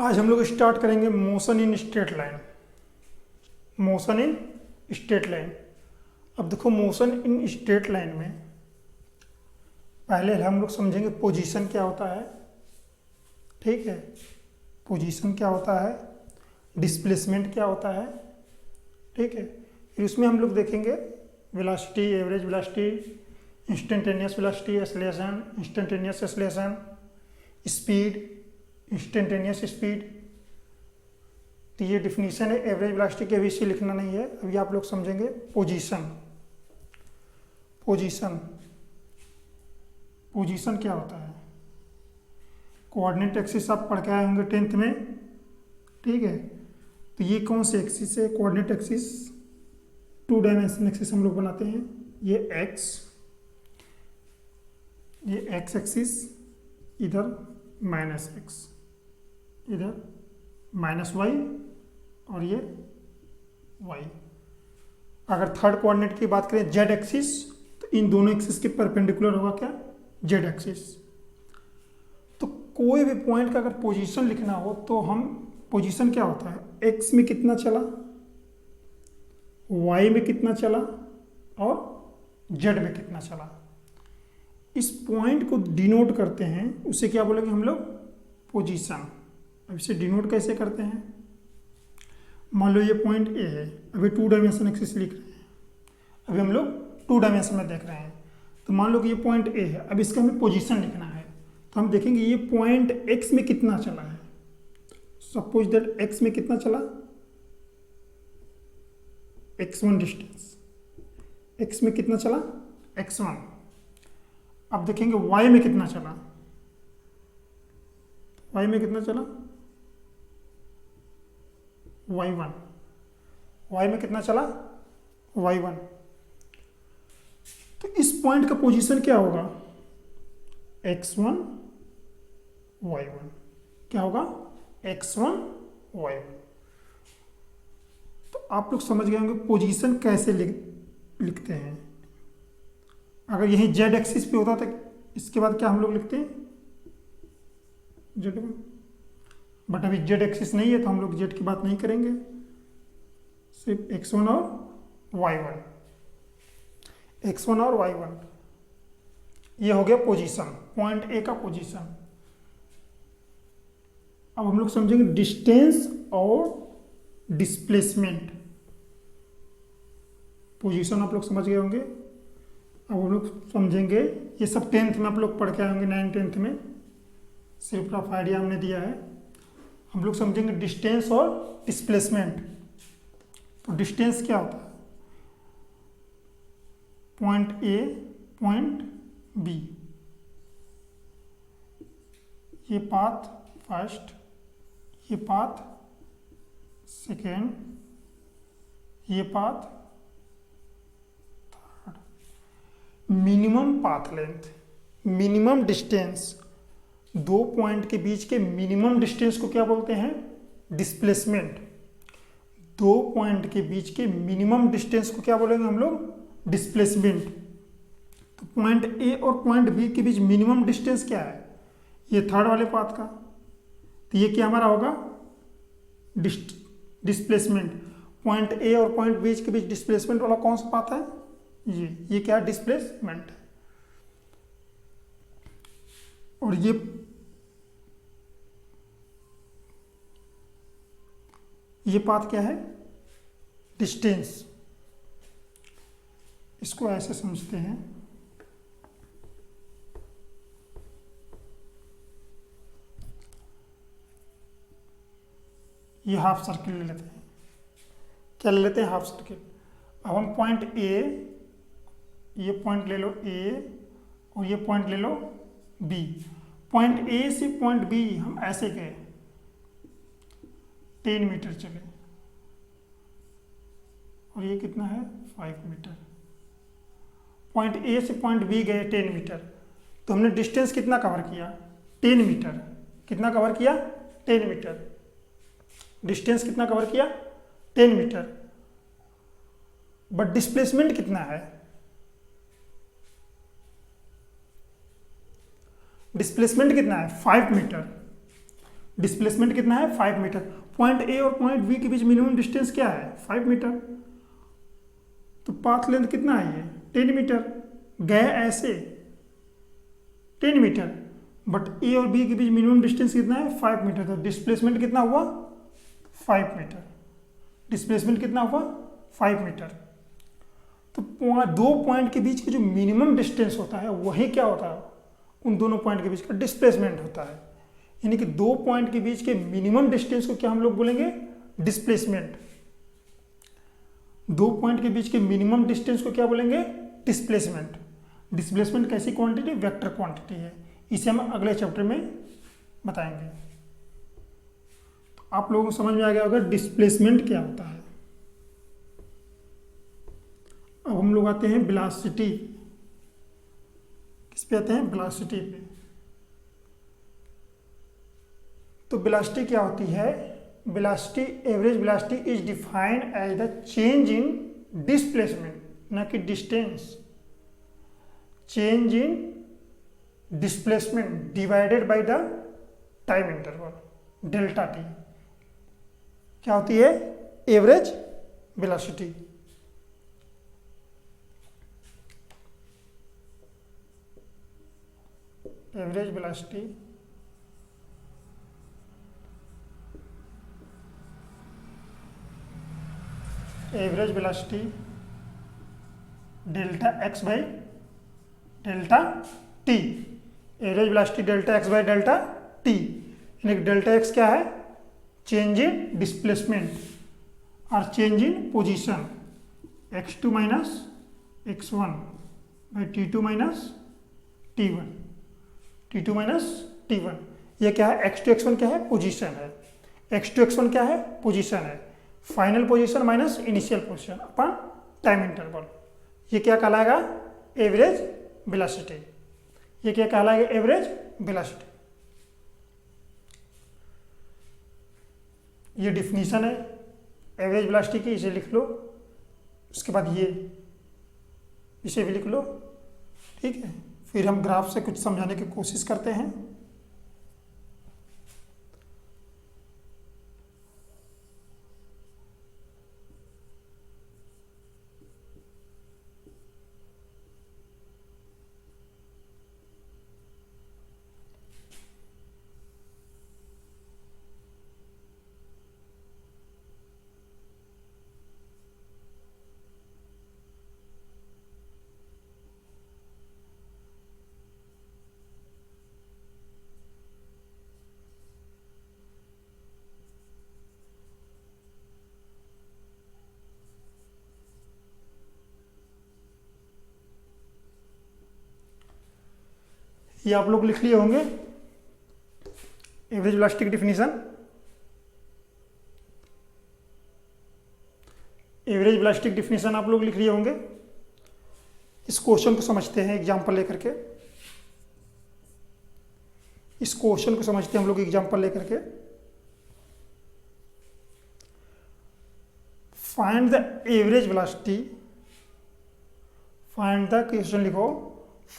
आज हम लोग स्टार्ट करेंगे motion in straight line. Motion in straight line. अब देखो मोशन इन स्ट्रेट लाइन में पहले हम लोग समझेंगे पोजीशन क्या होता है। ठीक है, पोजीशन क्या होता है, डिस्प्लेसमेंट क्या होता है। ठीक है, फिर उसमें हम लोग देखेंगे velocity, average velocity, instantaneous velocity, acceleration, instantaneous acceleration, speed, instantaneous speed. तो ये डिफिनीशन है एवरेज वेलोसिटी के, भी इसे लिखना नहीं है। अभी आप लोग समझेंगे पोजीशन। पोजीशन पोजीशन क्या होता है, कोऑर्डिनेट एक्सिस आप पढ़ के आए होंगे 10th में। ठीक है, तो ये कौन से एक्सिस है, कोऑर्डिनेट एक्सिस, 2 डायमेंशन एक्सिस हम लोग बनाते हैं। ये एक्स एक्सिस, इधर माइनस एक्स, इधर माइनस वाई, और ये वाई। अगर थर्ड कोऑर्डिनेट की बात करें जेड एक्सिस, तो इन दोनों एक्सिस के परपेंडिकुलर होगा क्या, जेड एक्सिस। तो कोई भी पॉइंट का अगर पोजीशन लिखना हो तो हम, पोजीशन क्या होता है, एक्स में कितना चला, वाई में कितना चला, और जेड में कितना चला। इस पॉइंट को डिनोट करते हैं, उसे क्या बोलेंगे हम लोग, पोजीशन। अब इसे डिनोट कैसे करते हैं, मान लो ये पॉइंट ए है, अभी 2 डायमेंशन एक्सिस लिख रहे हैं, अभी हम लोग 2 डायमेंशन में देख रहे हैं। तो मान लो कि ये पॉइंट ए है, अब इसका हमें पोजीशन लिखना है। तो हम देखेंगे ये पॉइंट एक्स में कितना चला है। सपोज दैट एक्स में कितना चला, x1 डिस्टेंस, एक्स में कितना चला, x1। अब देखेंगे y में कितना चला, y में कितना चला, y1। y में कितना चला, y1। तो इस पॉइंट का पोजीशन क्या होगा, x1 y1। क्या होगा, x1 y1। तो आप लोग समझ गए होंगे पोजीशन कैसे लिखते हैं। अगर यही जेड एक्सिस पे होता तो इसके बाद क्या हम लोग लिखते हैं, Z1। बट अभी जेड एक्सिस नहीं है तो हम लोग जेड की बात नहीं करेंगे, सिर्फ x1 और y1, x1 और y1। ये हो गया पोजीशन, पॉइंट ए का पोजीशन। अब हम लोग समझेंगे डिस्टेंस और डिस्प्लेसमेंट। पोजीशन आप लोग समझ गए होंगे, अब हम लोग समझेंगे, ये सब 10th में आप लोग पढ़ के आए होंगे, 9th 10th में, सिर्फ रफ आइडिया हमने दिया है। हम लोग समझेंगे डिस्टेंस और डिस्प्लेसमेंट। तो डिस्टेंस क्या होता है, पॉइंट ए, पॉइंट बी, ये पाथ फर्स्ट, ये पाथ सेकेंड, ये path third. Minimum path length, minimum distance, 2 point के बीच के मिनिमम डिस्टेंस को क्या बोलते हैं, डिस्प्लेसमेंट। 2 पॉइंट के बीच के मिनिमम डिस्टेंस को क्या बोलेंगे हम लोग, डिस्प्लेसमेंट। तो पॉइंट ए और पॉइंट बी के बीच मिनिमम डिस्टेंस क्या है, ये थर्ड वाले पाथ का। तो ये क्या हमारा होगा, डिस्प्लेसमेंट। पॉइंट ए और पॉइंट बी के बीच डिस्प्लेसमेंट वाला कौन सा पाथ है, ये क्या है, डिस्प्लेसमेंट है। और ये पाथ क्या है, डिस्टेंस। इसको ऐसे समझते हैं, ये हाफ सर्किल ले लेते हैं। क्या ले लेते हैं, हाफ सर्किल। अब हम पॉइंट ए, ये पॉइंट ले लो ए, और ये पॉइंट ले लो बी। पॉइंट ए से पॉइंट बी हम ऐसे गए, 10 मीटर चले, और ये कितना है, 5 मीटर। पॉइंट ए से पॉइंट बी गए 10 मीटर, तो हमने डिस्टेंस कितना कवर किया, 10 मीटर। कितना कवर किया, 10 मीटर। डिस्टेंस कितना कवर किया, 10 मीटर। बट डिस्प्लेसमेंट कितना है, डिस्प्लेसमेंट कितना है, 5 मीटर। डिस्प्लेसमेंट कितना है 5 मीटर। पॉइंट ए और पॉइंट बी के बीच मिनिमम डिस्टेंस क्या है 5 मीटर। तो पाथ लेंथ कितना है ये 10 मीटर। गए ऐसे 10 मीटर, बट ए और बी के बीच मिनिमम डिस्टेंस कितना है 5 मीटर। तो डिस्प्लेसमेंट कितना हुआ 5 मीटर। डिस्प्लेसमेंट कितना हुआ 5 मीटर। तो दो पॉइंट के बीच का जो मिनिमम डिस्टेंस होता है वही क्या होता है, उन दोनों पॉइंट के बीच का डिस्प्लेसमेंट होता है। यानी कि दो पॉइंट के बीच के मिनिमम डिस्टेंस को क्या हम लोग बोलेंगे डिस्प्लेसमेंट। दो पॉइंट के बीच के मिनिमम डिस्टेंस को क्या बोलेंगे डिस्प्लेसमेंट। डिस्प्लेसमेंट कैसी क्वांटिटी वेक्टर क्वांटिटी है, इसे हम अगले चैप्टर में बताएंगे। तो आप लोगों को समझ में आ गया होगा डिस्प्लेसमेंट क्या होता है। अब हम लोग आते हैं वेलोसिटी। किस पे आते हैं वेलोसिटी पे। तो वेलोसिटी क्या होती है, velocity average velocity is defined as the change in displacement, ना कि distance. Change in displacement divided by the time interval delta T क्या होती है average velocity. Average velocity delta X by delta T. Average velocity delta X by delta T, यानी कि delta X क्या है change in displacement और change in position x2 minus x1 by t2 minus t1, t2 minus t1। ये क्या है x2 x1 क्या है पोजीशन है, x2 x1 क्या है पोजीशन है। Final position minus initial position upon time interval, ये क्या कहलाएगा एवरेज वेलोसिटी। ये क्या कहलाएगा एवरेज वेलोसिटी। ये डिफिनीशन है एवरेज वेलोसिटी की, इसे लिख लो। उसके बाद ये इसे भी लिख लो, ठीक है। फिर हम ग्राफ से कुछ समझाने की कोशिश करते हैं। ये आप लोग लिख लिए होंगे एवरेज वेलोसिटी की डिफिनीशन। एवरेज वेलोसिटी की डिफिनीशन आप लोग लिख लिए होंगे। इस क्वेश्चन को समझते हैं एग्जांपल लेकर के। इस क्वेश्चन को समझते हैं हम लोग एग्जांपल लेकर के। Find the average velocity, find the question लिखो,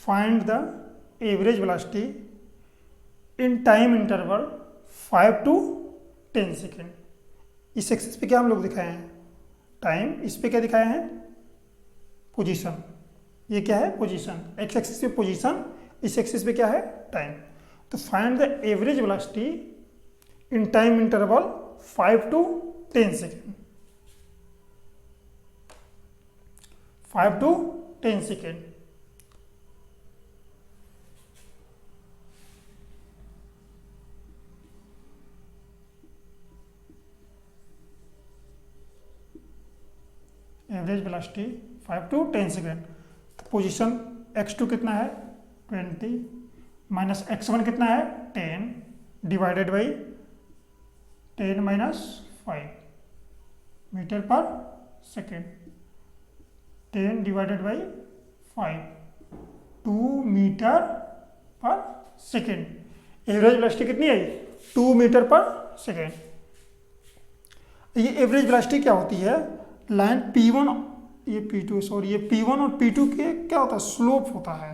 find the average velocity in time interval 5 to 10 second. इस एक्सिस पे क्या हम लोग दिखाए हैं टाइम, इस पे क्या दिखाए हैं पोजीशन। ये क्या है पोजीशन, एक्स एक्सिस पे पोजीशन, इस एक्सिस पे क्या है टाइम। तो find the average velocity in time interval 5 to 10 second, 5 to 10 second. Average velocity 5 to 10 second. तो पोजीशन x2 कितना है 20 माइनस x1 कितना है 10 डिवाइडेड बाई 10 माइनस 5 मीटर पर सेकेंड। 10 डिवाइडेड बाई 5 2 मीटर पर सेकेंड। एवरेज वेलोसिटी कितनी आई 2 metre पर second. ये एवरेज वेलोसिटी क्या होती है, लाइन P1 ये P2 सॉरी ये P1 और P2 के क्या होता है स्लोप होता है।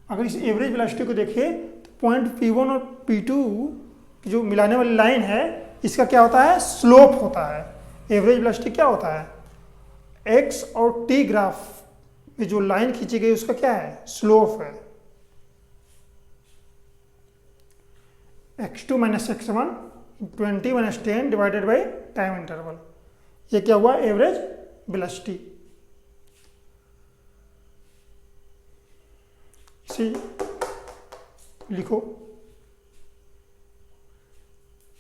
अगर इस एवरेज वेलोसिटी को देखें तो पॉइंट P1 और P2 जो मिलाने वाली लाइन है, इसका क्या होता है? स्लोप होता है। एवरेज वेलोसिटी क्या होता है? x और t ग्राफ में जो लाइन खींची गई उसका क्या है? स्लोप है। x2 minus x1 20 minus 10 divided by time interval. ये क्या हुआ? Average velocity. इसे लिखो,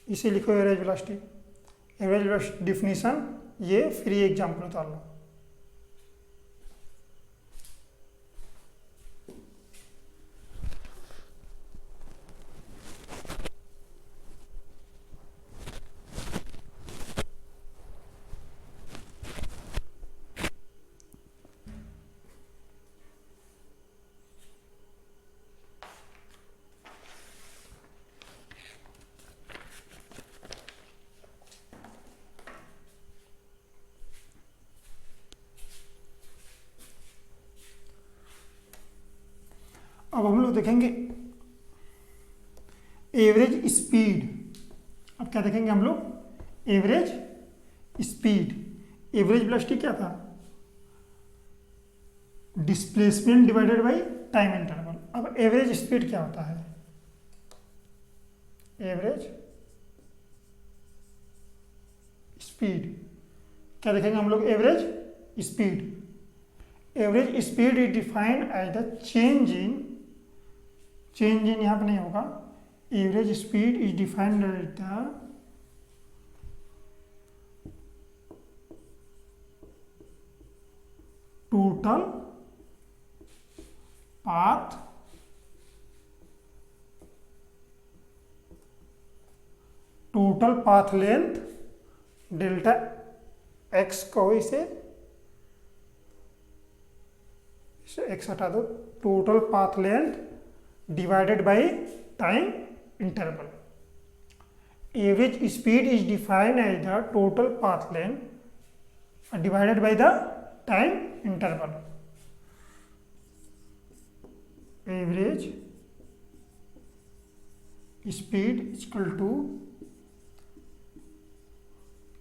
इसे लिखो average velocity. Average velocity definition ये, फिर ये एग्जाम्पल उतार लो। अब हम लोग देखेंगे एवरेज स्पीड। अब क्या देखेंगे हम लोग? Average speed. एवरेज वेलोसिटी क्या था? Displacement divided by time interval. अब एवरेज स्पीड क्या होता है? एवरेज स्पीड क्या देखेंगे हम लोग? Average speed. Average speed is defined as the change in यहाँ पे नहीं होगा। Average speed is defined as the total path length delta X को इसे एक्स हटा दो, total path length divided by time interval. Average speed is defined as the total path length divided by the time interval. Average speed equal to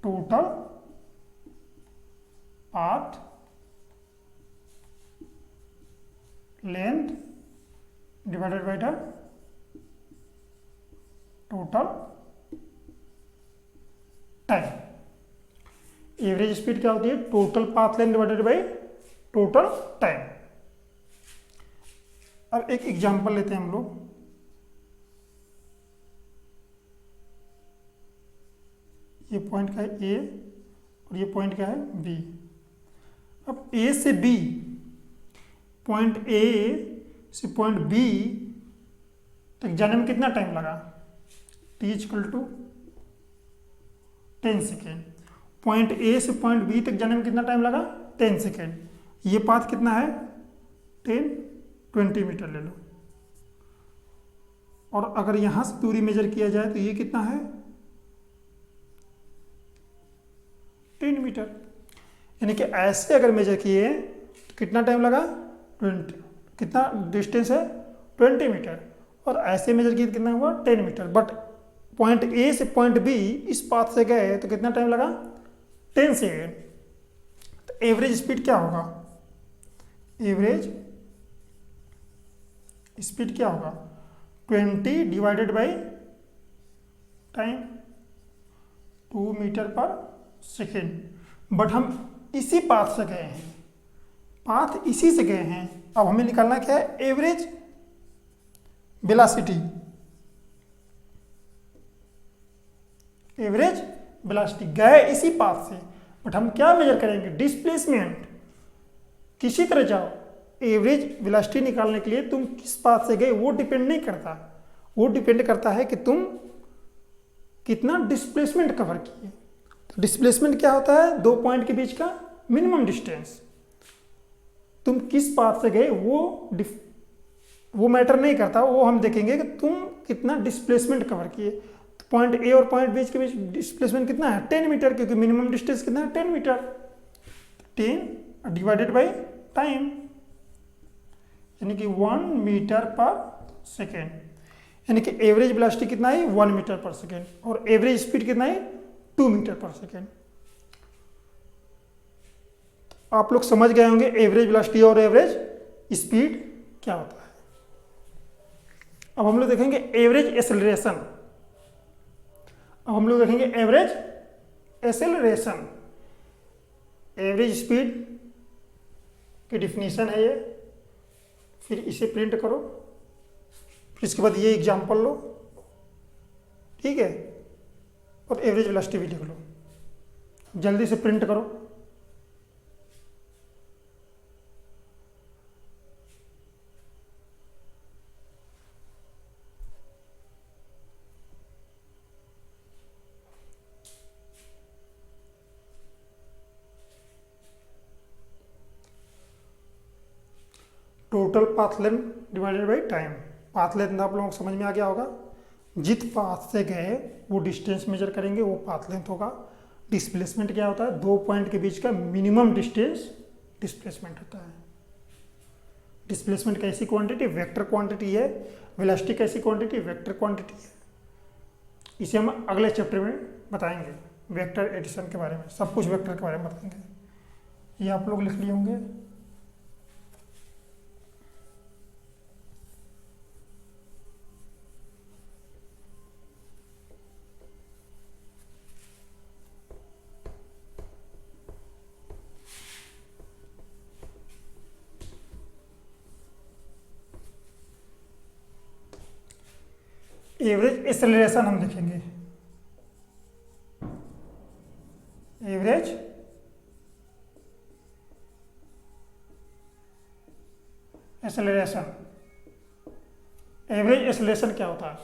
total path length divided by the total time. Average speed क्या होती है? Total path length divided by total time. अब एक example लेते हैं हम लोग। ये पॉइंट का है ए और ये पॉइंट का है बी। अब ए से बी, पॉइंट ए से पॉइंट बी तक जाने में कितना टाइम लगा? t equal to 10 second. Point A से पॉइंट बी तक जाने में कितना टाइम लगा? 10 सेकेंड। ये पाथ कितना है? 20 मीटर ले लो। और अगर यहां से दूरी मेजर किया जाए तो ये कितना है? 10 मीटर। यानी कि ऐसे अगर मेजर किए तो कितना टाइम लगा? 20। कितना डिस्टेंस है? 20 मीटर। और ऐसे मेजर किए तो कितना हुआ? 10 मीटर। बट पॉइंट ए से पॉइंट बी इस पाथ से गए तो कितना टाइम लगा? 10 सेकेंड। तो एवरेज स्पीड क्या होगा? एवरेज स्पीड क्या होगा? 20 डिवाइडेड बाई टाइम, 2 मीटर पर सेकेंड। बट हम इसी पाथ से गए हैं, पाथ इसी से गए हैं। अब हमें निकालना क्या है? Average velocity. एवरेज वेलोसिटी गए इसी पाथ से, बट हम क्या मेजर करेंगे? डिस्प्लेसमेंट। किसी तरह जाओ, एवरेज वेलोसिटी निकालने के लिए तुम किस पाथ से गए वो डिपेंड नहीं करता। वो डिपेंड करता है कि तुम कितना डिस्प्लेसमेंट कवर किए। तो डिस्प्लेसमेंट क्या होता है? दो पॉइंट के बीच का मिनिमम डिस्टेंस। तुम किस पाथ से गए वो मैटर नहीं करता। वो हम देखेंगे कि तुम कितना डिस्प्लेसमेंट कवर किए। तो पॉइंट ए और पॉइंट बी के बीच डिस्प्लेसमेंट कितना है? 10 मीटर, क्योंकि मिनिमम डिस्टेंस कितना है? 10 मीटर। 10 डिवाइडेड बाई टाइम, यानी कि 1 मीटर पर सेकेंड। यानी कि एवरेज वेलोसिटी कितना है 1 मीटर पर सेकेंड और एवरेज स्पीड कितना है 2 मीटर पर सेकेंड। आप लोग समझ गए होंगे एवरेज वेलोसिटी और एवरेज स्पीड क्या होता है। अब हम लोग देखेंगे एवरेज एक्सेलरेशन। अब हम लोग देखेंगे एवरेज एक्सेलरेशन। एवरेज स्पीड की डिफिनीशन है ये, फिर इसे प्रिंट करो, फिर इसके बाद ये एग्जांपल लो, ठीक है, और एवरेज वेलोसिटी भी लिख लो। जल्दी से प्रिंट करो। Total path length divided by time. Path length आप लोगों को समझ में आ गया होगा, जित पाथ से गए वो डिस्टेंस मेजर करेंगे, वो पाथ लेंथ होगा। डिस्प्लेसमेंट क्या होता है, 2 पॉइंट के बीच का मिनिमम डिस्टेंस डिस्प्लेसमेंट होता है। डिस्प्लेसमेंट कैसी क्वांटिटी, वेक्टर क्वांटिटी है। वेलोसिटी कैसी क्वांटिटी, वेक्टर क्वांटिटी है। इसे हम अगले चैप्टर में बताएंगे, वेक्टर एडिशन के बारे में, सब कुछ वेक्टर के बारे में बताएंगे। ये आप लोग लिख लिए होंगे। एवरेज एक्सेलरेशन हम देखेंगे। Average acceleration. एवरेज एक्सेलरेशन क्या होता है,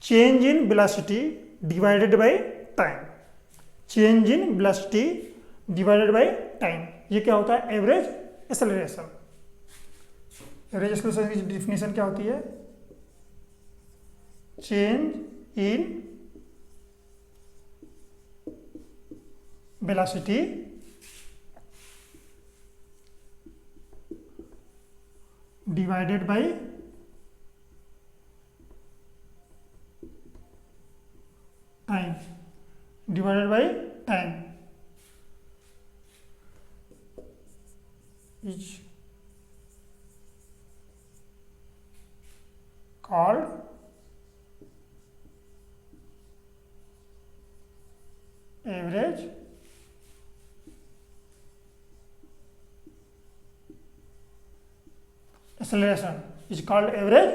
change in velocity divided by time. Change in velocity divided by time, ये क्या होता है एवरेज एक्सेलरेशन। एवरेज एक्सेलरेशन की डिफिनीशन क्या होती है, change in velocity divided by time, divided by time is called average acceleration, is called average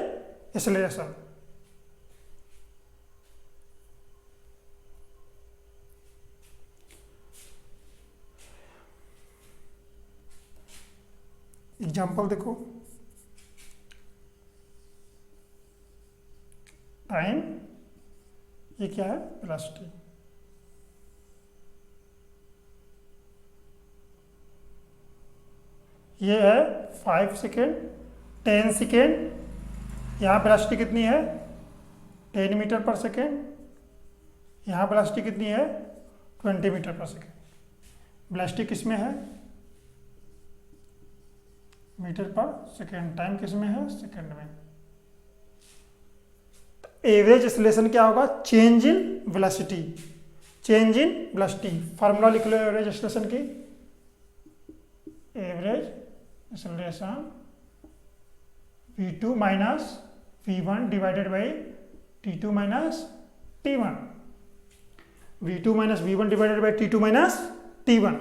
acceleration. Example देखो, time, ये क्या है वेलोसिटी, ये है 5 सेकेंड, 10 सेकेंड। यहाँ वेलोसिटी कितनी है 10 मीटर पर सेकेंड, यहाँ वेलोसिटी कितनी है 20 मीटर पर सेकेंड। वेलोसिटी किस में है मीटर पर सेकेंड, टाइम किस में है सेकेंड में। एवरेज एक्सेलरेशन क्या होगा, change in velocity. Change in velocity, formula लिख लो एवरेज एक्सेलरेशन की, average acceleration v2 minus v1 divided by t2 minus t1। v2 minus v1 divided by t2 minus t1।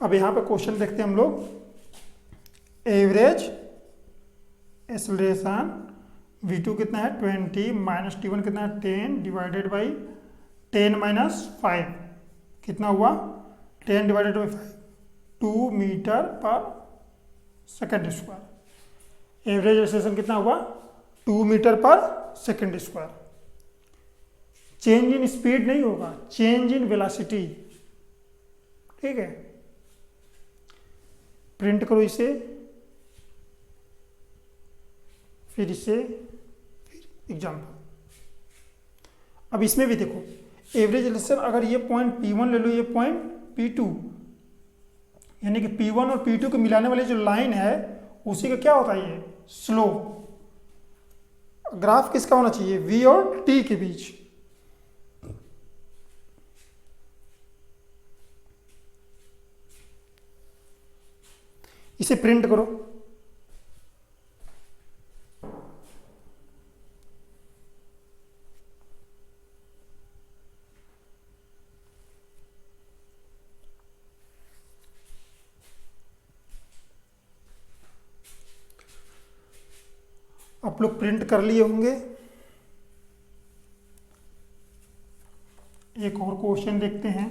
अब यहां पे क्वेश्चन देखते हैं हम लोग, एवरेज एक्सेलरेशन v2 कितना है 20 माइनस t1 कितना है 10 डिवाइडेड बाई 10 माइनस 5 कितना हुआ 10 डिवाइडेड बाई 5, 2 मीटर पर सेकेंड स्क्वायर। एवरेज एक्सेलरेशन कितना हुआ 2 मीटर पर second square. Change in speed नहीं होगा, चेंज इन वेलोसिटी, ठीक है। प्रिंट करो इसे, फिर इसे, फिर एग्जाम्पल। अब इसमें भी देखो एवरेज एक्सेलरेशन, अगर ये पॉइंट P1 ले लो, ये पॉइंट P2, यानी कि P1 और P2 को मिलाने वाली जो लाइन है उसी का क्या होता है, ये स्लोप। ग्राफ किसका होना चाहिए, V और T के बीच। इसे प्रिंट करो। आप लोग प्रिंट कर लिए होंगे। एक और क्वेश्चन देखते हैं,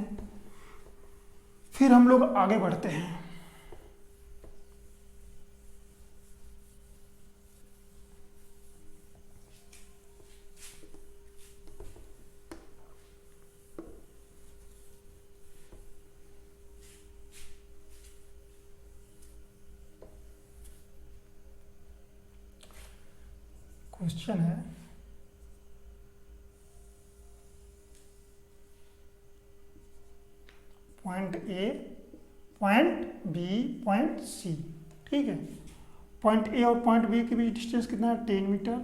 फिर हम लोग आगे बढ़ते हैं। क्वेश्चन है point A, point B, point C. ठीक है, पॉइंट ए और पॉइंट बी के बीच डिस्टेंस कितना है, 10 मीटर।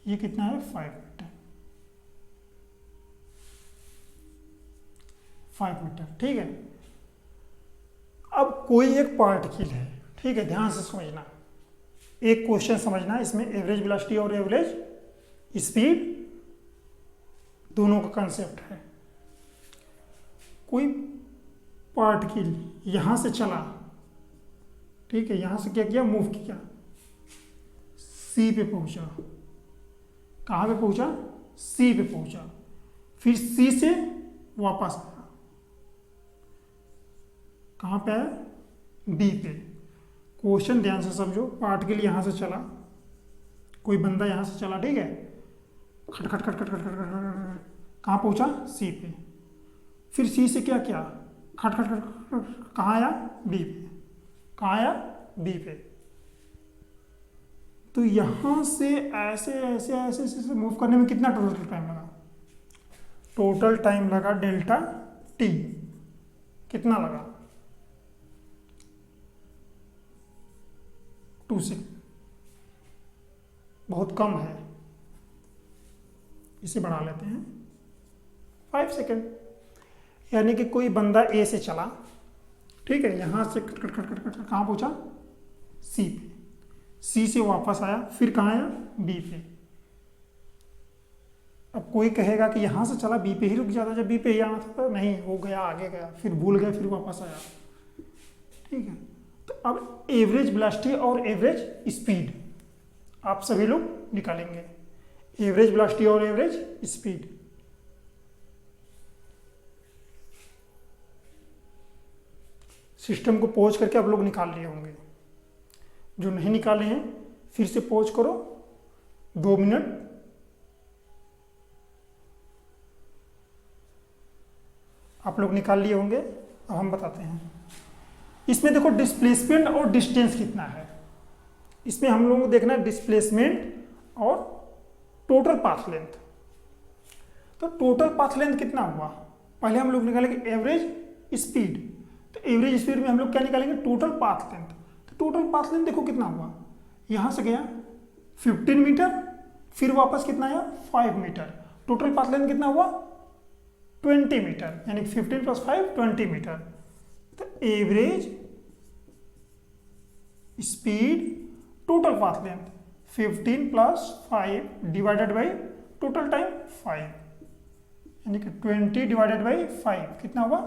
ये कितना है, 5 मीटर। 5 मीटर, ठीक है। अब कोई एक पार्टिकल है, ठीक है, ध्यान से समझना। एक क्वेश्चन समझना, इसमें एवरेज वेलोसिटी और एवरेज स्पीड दोनों का कंसेप्ट है। कोई पार्टिकल यहां से चला, ठीक है, यहां से क्या किया, मूव किया, सी पे पहुंचा। कहां पे पहुंचा, सी पे पहुंचा, फिर सी से वापस आया। कहां पे आया, बी पे। क्वेश्चन ध्यान से समझो, पार्टिकल यहां से चला, कोई बंदा यहां से चला, ठीक है, खट खट खट खट खट खट खट, कहां पहुंचा, सी पे। फिर सी से क्या किया, खट खट खट खट, कहां आया, बी पे। कहां आया, बी पे। तो यहां से ऐसे ऐसे ऐसे ऐसे मूव करने में कितना टोटल टाइम लगा, टोटल टाइम लगा डेल्टा टी। कितना लगा, 2 सेकेंड, बहुत कम है। इसे बढ़ा लेते हैं 5 सेकेंड। यानी कि कोई बंदा ए से चला, ठीक है, यहां से cut cut cut cut cut कहां पहुंचा, सी पे। सी से वापस आया, फिर कहां आया, बी पे। अब कोई कहेगा कि यहां से चला बी पे ही रुक जाता, जब बी पे ही आना था। नहीं, हो गया, आगे गया, फिर भूल गया, फिर वापस आया। ठीक है, तो अब एवरेज वेलोसिटी और एवरेज स्पीड आप सभी लोग निकालेंगे। एवरेज वेलोसिटी और एवरेज स्पीड, सिस्टम को पॉज करके आप लोग निकाल लिए होंगे। जो नहीं निकाले हैं फिर से पॉज करो, 2 मिनट। आप लोग निकाल लिए होंगे। अब हम बताते हैं। इसमें देखो डिस्प्लेसमेंट और डिस्टेंस कितना है। इसमें हम लोगों को देखना है डिस्प्लेसमेंट और टोटल पाथ लेंथ। तो टोटल पाथ लेंथ कितना हुआ, पहले हम लोग निकालेंगे एवरेज स्पीड। तो एवरेज स्पीड में हम लोग क्या निकालेंगे, टोटल पाथ लेंथ। तो टोटल पाथ लेंथ देखो कितना हुआ, यहां से गया 15 मीटर, फिर वापस कितना आया, 5 मीटर। टोटल पाथ लेंथ कितना हुआ, 20 मीटर, यानी 15 + 5 20 मीटर। तो average speed total path length 15 + 5 divided by total time 5, यानी कि 20 डिवाइडेड बाई 5 कितना हुआ,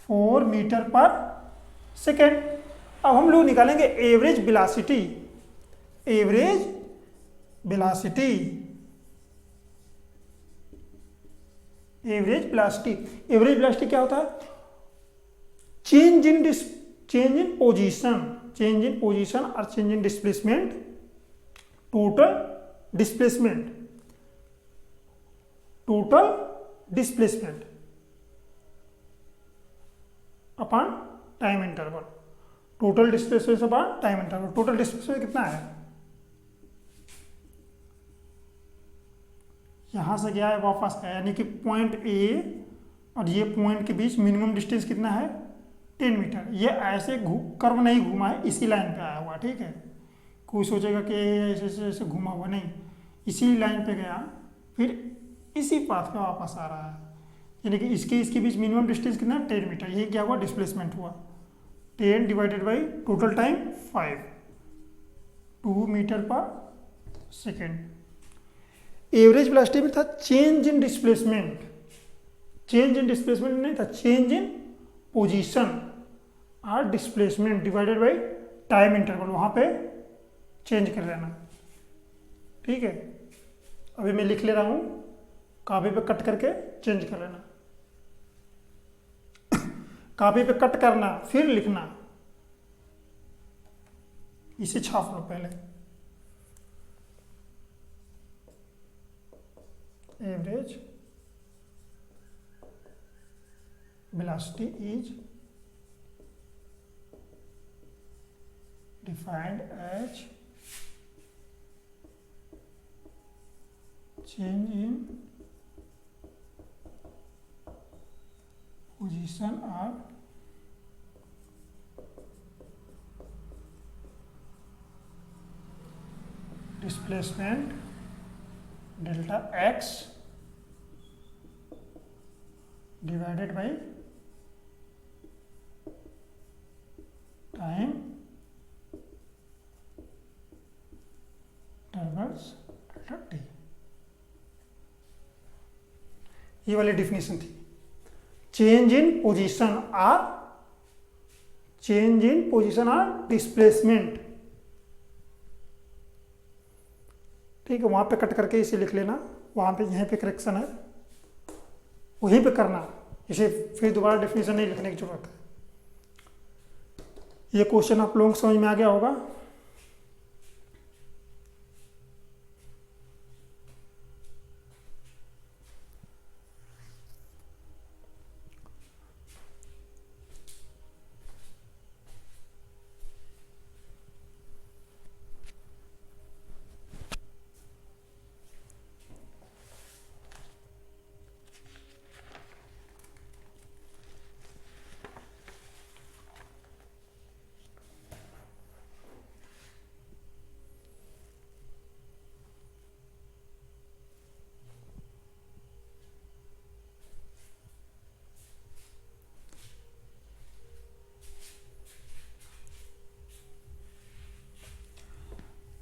4 मीटर पर सेकेंड। अब हम लोग निकालेंगे average velocity. Average velocity, average velocity, average velocity क्या होता है, change in position, change in position और change in displacement, total displacement, total displacement upon time interval. Total displacement upon time interval. Total displacement कितना है, यहां से गया है वापस आया, यानी कि पॉइंट ए और ये पॉइंट के बीच मिनिमम डिस्टेंस कितना है, 10 मीटर। ये ऐसे कर्व नहीं घूमा है, इसी लाइन पे आया हुआ, ठीक है। कोई सोचेगा कि ऐसे ऐसे ऐसे घूमा हुआ, नहीं, इसी लाइन पे गया, फिर इसी पाथ पे वापस आ रहा है। यानी कि इसके बीच मिनिमम डिस्टेंस कितना है, 10 मीटर। यही क्या हुआ, डिस्प्लेसमेंट हुआ। 10 divided by total time 5, 2 metre पर सेकेंड। एवरेज वेलोसिटी में था change in displacement, change in displacement नहीं था, चेंज इन पोजीशन और displacement divided by time interval, वहाँ पे चेंज कर लेना, ठीक है। अभी मैं लिख ले रहा हूँ, कॉपी पे कट करके चेंज कर लेना। कॉपी पे कट करना फिर लिखना, इसे छाप लो पहले। Average velocity is defined as change in position or displacement delta x divided by time intervals delta t। ये वाली डिफिनेशन थी। चेंज इन पोजीशन और डिस्प्लेसमेंट, ठीक है। वहां पे कट करके इसे लिख लेना, वहां पे यहीं पे करेक्शन है, वहीं पे करना, इसे फिर दोबारा डिफिनेशन नहीं लिखने की जरूरत है। ये क्वेश्चन आप लोगों को समझ में आ गया होगा।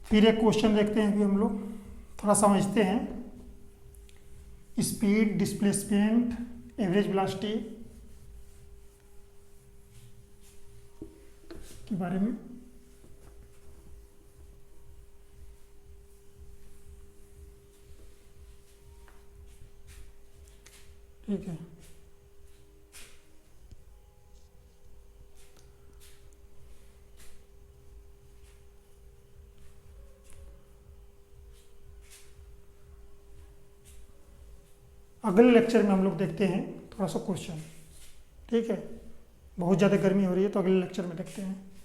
फिर एक क्वेश्चन देखते हैं, अभी हम लोग थोड़ा समझते हैं स्पीड, डिस्प्लेसमेंट, एवरेज वेलोसिटी के बारे में। ठीक है, अगले लेक्चर में हम लोग देखते हैं थोड़ा सा क्वेश्चन, ठीक है। बहुत ज़्यादा गर्मी हो रही है तो अगले लेक्चर में देखते हैं।